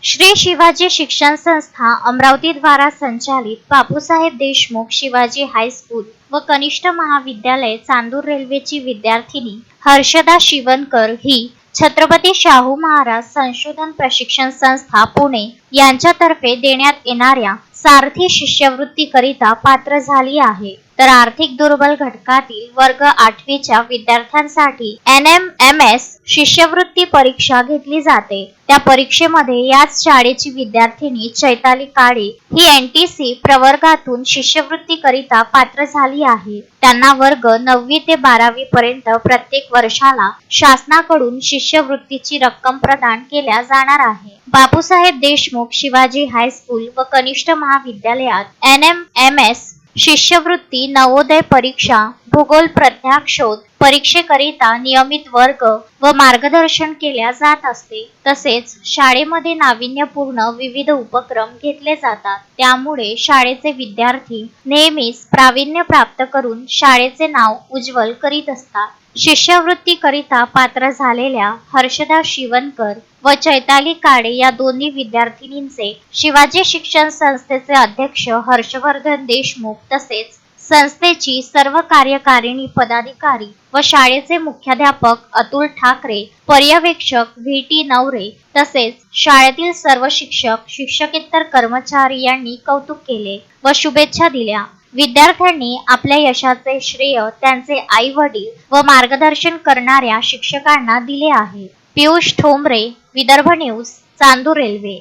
श्री शिवाजी शिक्षण संस्था अमरावती द्वारा संचालित बापूसाहेब देशमुख शिवाजी हायस्कूल व कनिष्ठ महाविद्यालय चांदूर रेल्वेची विद्यार्थिनी हर्षदा शिवनकर ही छत्रपती शाहू महाराज संशोधन प्रशिक्षण संस्था पुणे यांच्यातर्फे देण्यात येणाऱ्या सारथी शिष्यवृत्तीकरिता पात्र झाली आहे। तर आर्थिक दुर्बल घटकातील वर्ग 8वीच्या विद्यार्थ्यांसाठी NMMS शिष्यवृत्ती परीक्षा घेतली जाते। त्या परीक्षेमध्ये याच शाळेची विद्यार्थिनी चैताली काळे ही NTC प्रवर्गातून शिष्यवृत्तीकरिता पात्र झाली आहे। त्यांना वर्ग 9वी ते 12वी पर्यंत प्रत्येक वर्षाला शासनाकडून शिष्यवृत्तीची रक्कम प्रदान केल्या जाणार आहे। बापूसाहेब देशमुख शिवाजी हायस्कूल व कनिष्ठ महाविद्यालयात NMMS शिष्यवृत्ती नवोदय परीक्षा भूगोल प्रज्ञाशोध परीक्षेकरिता नियमित वर्ग व मार्गदर्शन केल्या जात असते। तसेच शाळेमध्ये नाविन्यपूर्ण विविध उपक्रम घेतले जातात। त्यामुळे शाळेचे विद्यार्थी नेहमीच प्रावीण्य प्राप्त करून शाळेचे नाव उज्ज्वल करीत असतात। शिष्यवृत्तीकरिता पात्र झालेल्या हर्षदा शिवनकर व चैताली काळे या दोन्ही विद्यार्थिनींचे शिवाजी शिक्षण संस्थेचे अध्यक्ष हर्षवर्धन देशमुख तसेच संस्थेची सर्व कार्यकारिणी पदाधिकारी व शाळेचे मुख्याध्यापक अतुल ठाकरे, पर्यवेक्षक VT नवरे तसेच शाळेतील सर्व शिक्षक शिक्षकेतर कर्मचारी यांनी कौतुक केले व शुभेच्छा दिल्या। विद्यार्थ्यांनी आपल्या यशाचे श्रेय त्यांचे आई वडील व मार्गदर्शन करणाऱ्या शिक्षकांना दिले आहे। Piyush Thombare, Vidarbha news, Chandur railway.